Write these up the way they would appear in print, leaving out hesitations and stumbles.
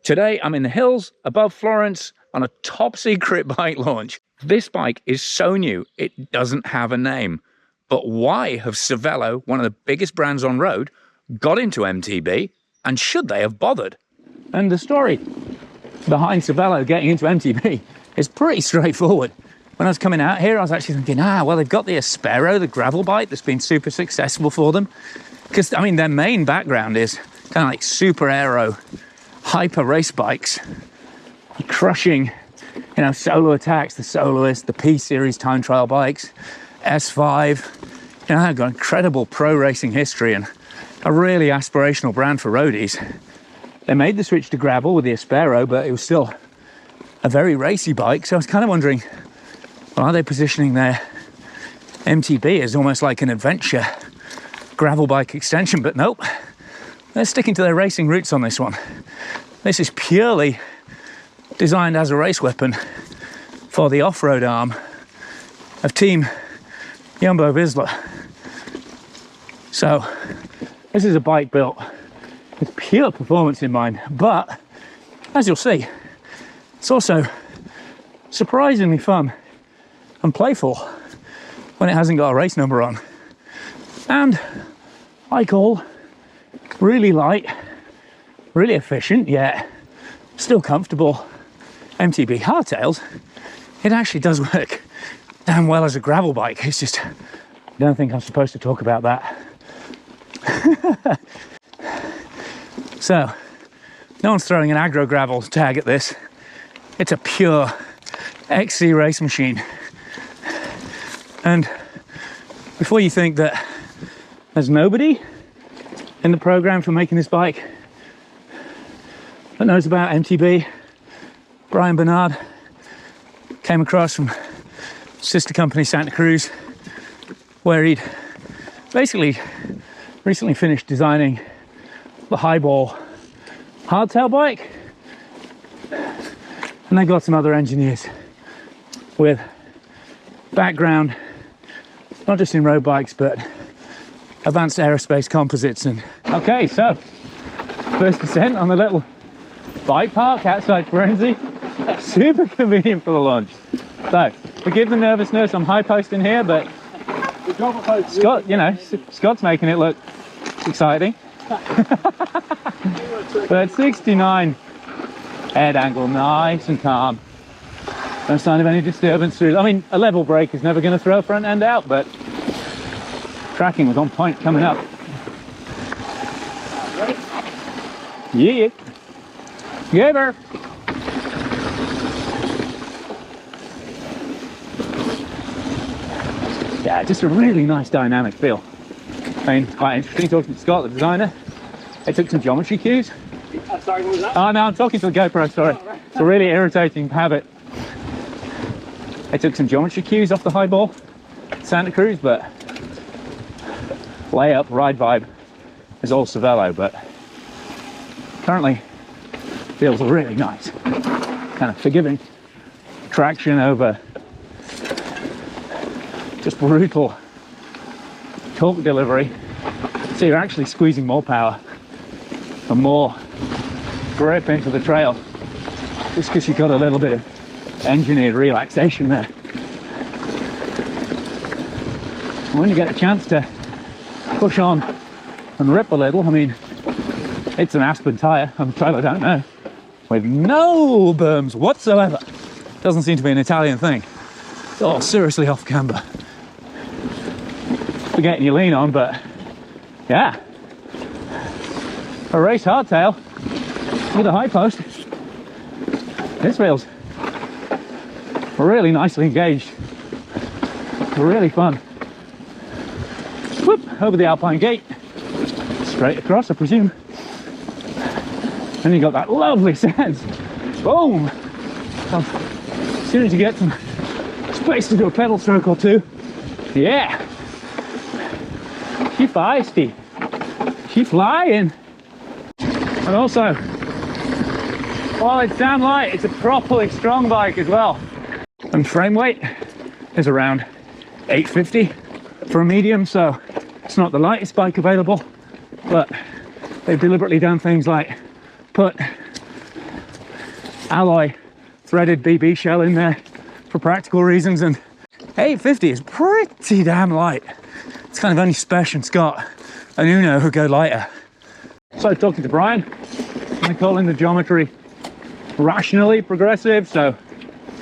Today I'm in the hills above Florence on a top secret bike launch. This bike is so new it doesn't have a name. But why have Cervelo, one of the biggest brands on road, got into MTB, and should they have bothered? And the story behind Cervelo getting into MTB is pretty straightforward. When I was coming out here, I was actually thinking, well, they've got the Cervelo, the gravel bike that's been super successful for them. Because, I mean, their main background is kind of like super aero, hyper race bikes, crushing, you know, solo attacks, the Soloist, the P-Series time trial bikes, S5. You know, they've got incredible pro racing history and a really aspirational brand for roadies. They made the switch to gravel with the Cervelo, but it was still a very racy bike. So I was kind of wondering, well, are they positioning their MTB as almost like an adventure gravel bike extension? But nope, they're sticking to their racing roots on this one. This is purely designed as a race weapon for the off-road arm of Team Jumbo Visma. So this is a bike built with pure performance in mind, but as you'll see, it's also surprisingly fun and playful when it hasn't got a race number on. And I call really light, really efficient, yet still comfortable MTB hardtails. It actually does work damn well as a gravel bike. It's just, I don't think I'm supposed to talk about that. So, no one's throwing an aggro gravel tag at this. It's a pure XC race machine. And before you think that there's nobody in the program for making this bike that knows about MTB, Brian Bernard came across from sister company Santa Cruz, where he'd basically recently finished designing the highball hardtail bike, and they got some other engineers with background not just in road bikes but advanced aerospace composites. And okay, so first descent on the little bike park outside Florence. Super convenient for the launch. So forgive the nervousness, I'm high posting here, but Scott, you know, Scott's making it look exciting. But 69 head angle, nice and calm. No sign of any disturbance through. I mean, a level brake is never going to throw front end out, but tracking was on point coming up. Yeah. Give her. Yeah, just a really nice dynamic feel. I mean, quite interesting talking to Scott, the designer. I took some geometry cues. Sorry, what was that? Oh no, I'm talking to the GoPro, sorry. Oh, right. It's a really irritating habit. I took some geometry cues off the highball Santa Cruz, but layup, ride vibe is all Cervelo, but currently feels really nice. Kind of forgiving traction over just brutal torque delivery. So you're actually squeezing more power and more grip into the trail just because you've got a little bit of engineered relaxation there. And when you get a chance to push on and rip a little, I mean, it's an Aspen tyre, I'm afraid I don't know, with no berms whatsoever. Doesn't seem to be an Italian thing. It's all seriously off camber. Forgetting you lean on, but yeah, a race hardtail with a high post. This feels really nicely engaged, really fun. Whoop, over the Alpine gate, straight across I presume. And you got that lovely sense, boom, as soon as you get some space to do a pedal stroke or two, yeah, she feisty, she flying. And also, while it's damn light, it's a properly strong bike as well. And frame weight is around 850 for a medium, so it's not the lightest bike available, but they've deliberately done things like put alloy threaded BB shell in there for practical reasons, and 850 is pretty damn light. It's kind of only Spesh and Scott and Uno who go lighter. So talking to Brian, I call in the geometry rationally progressive, so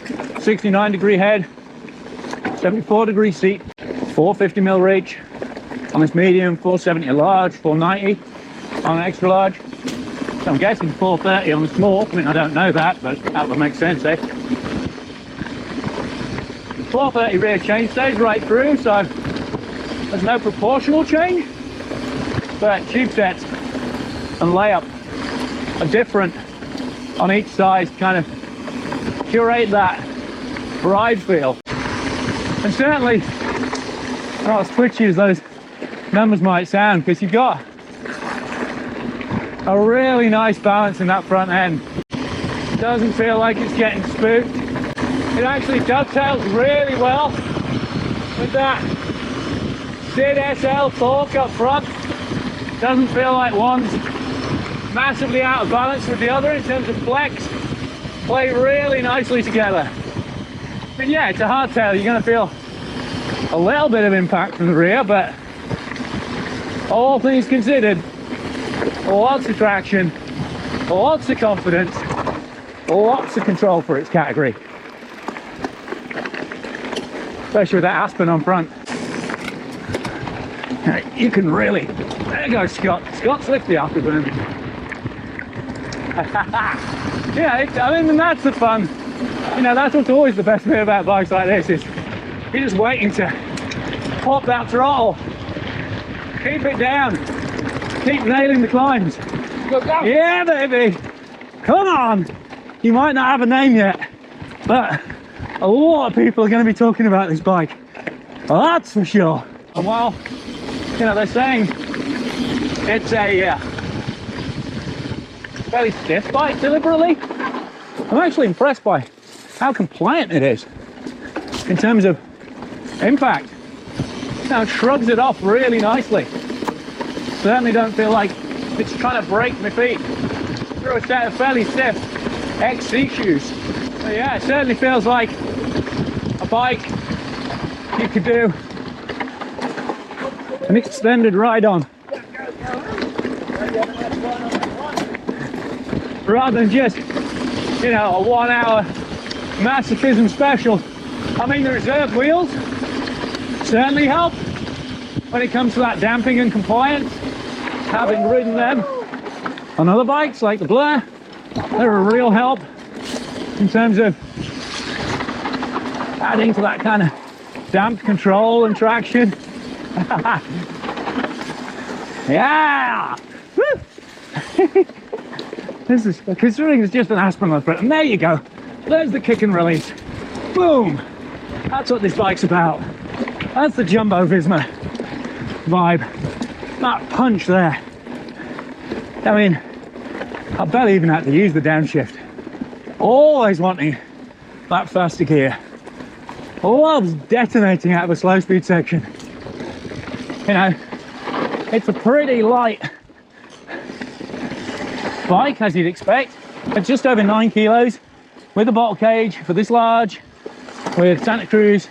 69-degree head, 74-degree seat, 450mm reach on this medium, 470 a large, 490 on an extra large. So I'm guessing 430 on the small. I mean, I don't know that, but that would make sense, eh? 430 rear chain stays right through, so there's no proportional change, but tube sets and layup are different on each side, kind of curate that ride feel. And certainly not as twitchy as those numbers might sound, because you've got a really nice balance in that front end. It doesn't feel like it's getting spooked. It actually dovetails really well with that Sid SL torque up front. Doesn't feel like one's massively out of balance with the other in terms of flex. Play really nicely together. And yeah, it's a hardtail. You're going to feel a little bit of impact from the rear, but all things considered, lots of traction, lots of confidence, lots of control for its category. Especially with that Aspen on front. You can really, there goes Scott. Scott's lift the afterburn. Yeah, I mean, that's the fun. You know, that's what's always the best bit about bikes like this, is you're just waiting to pop that throttle, keep it down, keep nailing the climbs. Yeah, baby, come on. You might not have a name yet, but a lot of people are going to be talking about this bike, well, that's for sure. And while, you know, they're saying it's a fairly stiff bike deliberately, I'm actually impressed by how compliant it is in terms of impact. Now it shrugs it off really nicely. Certainly don't feel like it's trying to break my feet through a set of fairly stiff XC shoes. But yeah, it certainly feels like a bike you could do an extended ride on, rather than just, you know, a 1 hour masochism special. I mean, the reserve wheels certainly help when it comes to that damping and compliance. Having ridden them on other bikes like the Blur, they're a real help in terms of adding to that kind of damp control and traction. Yeah! Woo! This is, considering it's just an Aspen on the front, and there you go. There's the kick and release. Boom! That's what this bike's about. That's the Jumbo Visma vibe. That punch there. I mean, I barely even had to use the downshift. Always wanting that faster gear. Loves detonating out of a slow speed section. You know, it's a pretty light bike, as you'd expect. It's just over 9 kilos with a bottle cage for this large, with Santa Cruz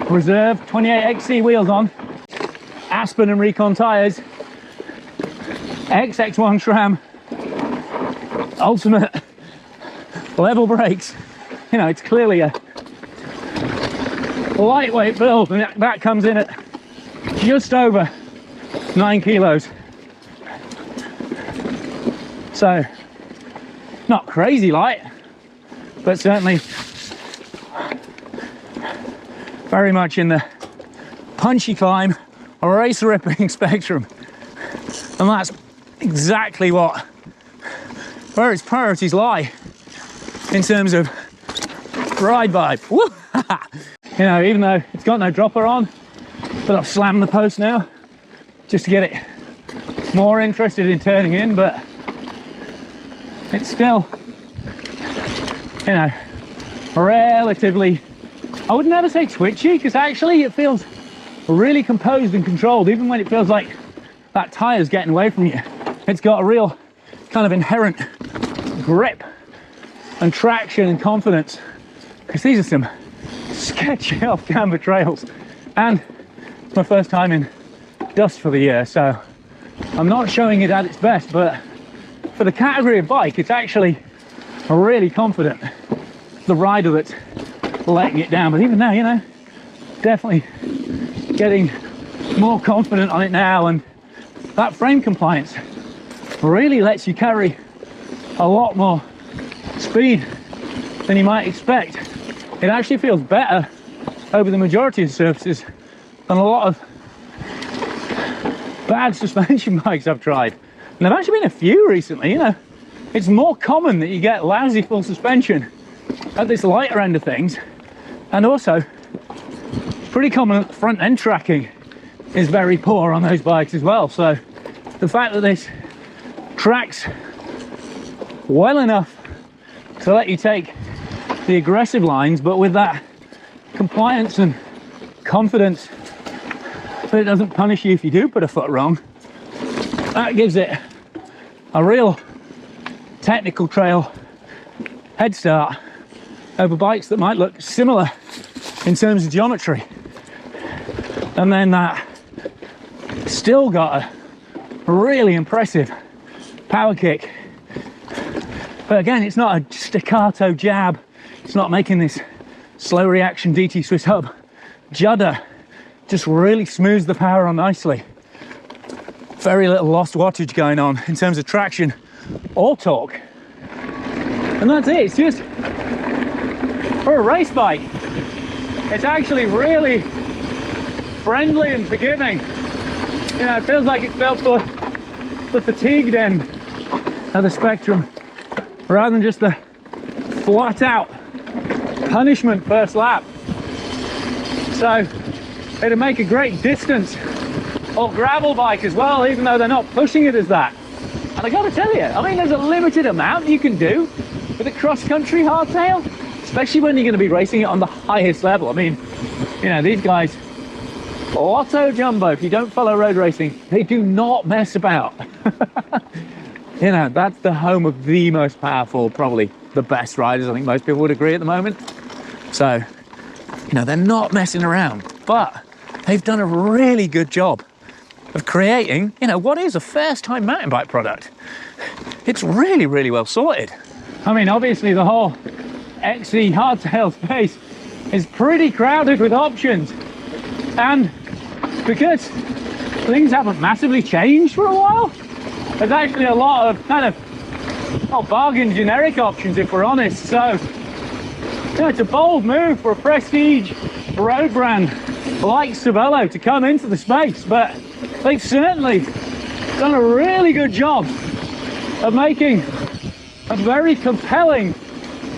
Reserve 28XC wheels on, Aspen and Recon tires, XX1 SRAM, ultimate level brakes. You know, it's clearly a lightweight build, and that comes in at just over 9 kilos. So, not crazy light, but certainly very much in the punchy climb or race ripping spectrum. And that's exactly where its priorities lie in terms of ride vibe. Woo! You know, even though it's got no dropper on, but I've slammed the post now just to get it more interested in turning in, but it's still, you know, relatively, I would never say twitchy, because actually it feels really composed and controlled, even when it feels like that tire's getting away from you. It's got a real kind of inherent grip and traction and confidence, because these are some sketchy off-camber trails, and it's my first time in dust for the year, so I'm not showing it at its best, but for the category of bike, it's actually really confident. The rider that's letting it down, but even now, you know, definitely getting more confident on it now, and that frame compliance really lets you carry a lot more speed than you might expect. It actually feels better over the majority of surfaces than a lot of bad suspension bikes I've tried. And there've actually been a few recently, you know. It's more common that you get lousy full suspension at this lighter end of things, and also pretty common that the front end tracking is very poor on those bikes as well. So the fact that this tracks well enough to let you take the aggressive lines, but with that compliance and confidence that it doesn't punish you if you do put a foot wrong, that gives it a real technical trail head start over bikes that might look similar in terms of geometry. And then that still got a really impressive power kick. But again, it's not a staccato jab. It's not making this slow reaction DT Swiss hub judder. Just really smooths the power on nicely. Very little lost wattage going on in terms of traction or torque. And that's it. It's just, for a race bike, it's actually really friendly and forgiving. You know, it feels like it's built for the fatigued end of the spectrum, rather than just the flat out punishment first lap. So it'd make a great distance or gravel bike as well, even though they're not pushing it as that. And I gotta tell you, I mean, there's a limited amount you can do with a cross-country hardtail, especially when you're going to be racing it on the highest level. I mean, you know, these guys, Lotto Jumbo, if you don't follow road racing, they do not mess about. You know, that's the home of the most powerful, probably the best riders. I think most people would agree at the moment. So, you know, they're not messing around, but they've done a really good job of creating, you know, what is a first-time mountain bike product. It's really, really well sorted. I mean, obviously the whole XC hardtail space is pretty crowded with options, and because things haven't massively changed for a while, there's actually a lot of kind of bargain generic options, if we're honest. So, you know, it's a bold move for a prestige road brand like Cervelo to come into the space, but they've certainly done a really good job of making a very compelling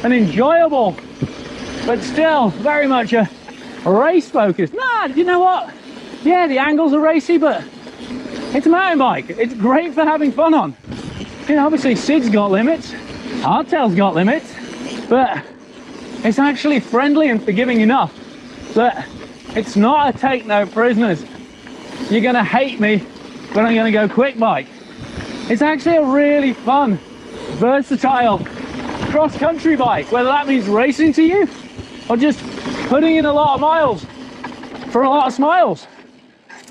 and enjoyable, but still very much a race focused. Nah, you know what? Yeah, the angles are racy, but it's a mountain bike. It's great for having fun on. You know, obviously Sid's got limits, hardtail's got limits, but it's actually friendly and forgiving enough that it's not a take no prisoners, you're gonna hate me, but I'm gonna go quick bike. It's actually a really fun, versatile cross-country bike, whether that means racing to you or just putting in a lot of miles for a lot of smiles.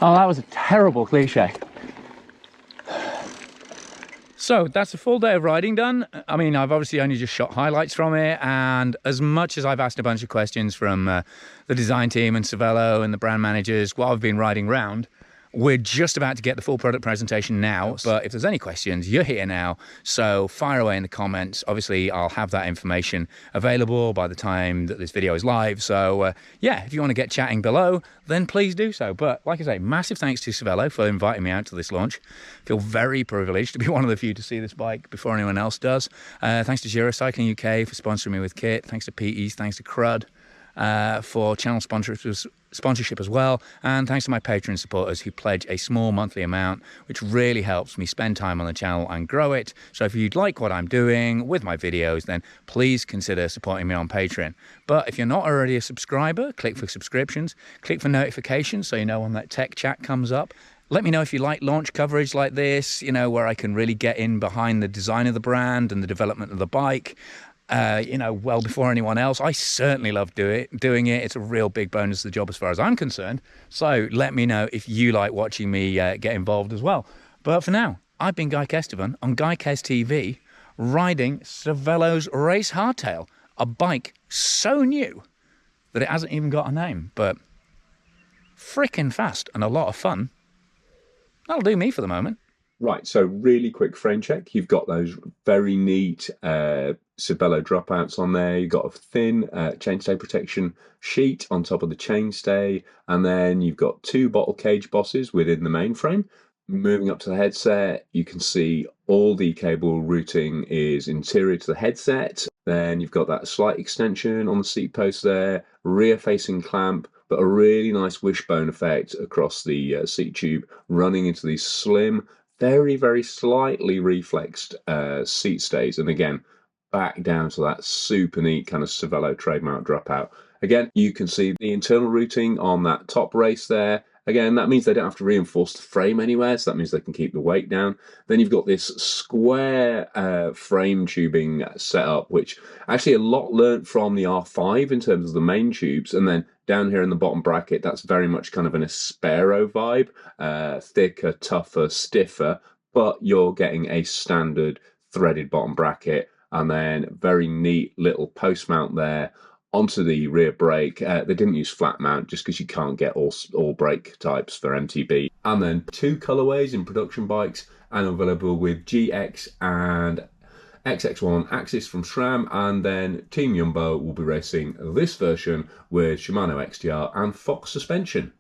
Oh, that was a terrible cliche. So that's a full day of riding done. I mean, I've obviously only just shot highlights from it, and as much as I've asked a bunch of questions from the design team and Cervelo and the brand managers while I've been riding around, we're just about to get the full product presentation now, but if there's any questions, you're here now, so fire away in the comments. Obviously, I'll have that information available by the time that this video is live, so yeah, if you want to get chatting below, then please do so. But like I say, massive thanks to Cervelo for inviting me out to this launch. I feel very privileged to be one of the few to see this bike before anyone else does. Thanks to Cycling UK for sponsoring me with kit, thanks to PE's, thanks to Crud for channel sponsorship as well, and thanks to my Patreon supporters who pledge a small monthly amount, which really helps me spend time on the channel and grow it. So if you'd like what I'm doing with my videos, then please consider supporting me on Patreon. But if you're not already a subscriber, click for subscriptions, click for notifications so you know when that tech chat comes up. Let me know if you like launch coverage like this, you know, where I can really get in behind the design of the brand and the development of the bike. well before anyone else. I certainly love doing it. It's a real big bonus to the job as far as I'm concerned. So let me know if you like watching me get involved as well. But for now, I've been Guy Kestevan on Guy Kes TV, riding Cervelo's Race Hardtail, a bike so new that it hasn't even got a name, but frickin' fast and a lot of fun. That'll do me for the moment. Right, so really quick frame check. You've got those very neat Cervelo dropouts on there. You've got a thin chainstay protection sheet on top of the chainstay, and then you've got 2 bottle cage bosses within the main frame. Moving up to the headset, you can see all the cable routing is interior to the headset. Then you've got that slight extension on the seat post there, rear-facing clamp, but a really nice wishbone effect across the seat tube, running into these slim, very, very slightly reflexed seat stays. And again, back down to that super neat kind of Cervelo trademark dropout. Again, you can see the internal routing on that top race there. Again, that means they don't have to reinforce the frame anywhere, so that means they can keep the weight down. Then you've got this square frame tubing set up, which actually a lot learnt from the R5 in terms of the main tubes. And then down here in the bottom bracket, that's very much kind of an Aspero vibe, thicker, tougher, stiffer, but you're getting a standard threaded bottom bracket, and then very neat little post mount there onto the rear brake. They didn't use flat mount just because you can't get all brake types for MTB. And then 2 colorways in production bikes and available with GX and XX1 axis from SRAM, and then Team Jumbo will be racing this version with Shimano XTR and Fox suspension.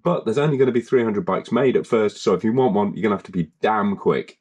But there's only going to be 300 bikes made at first, so if you want one, you're going to have to be damn quick.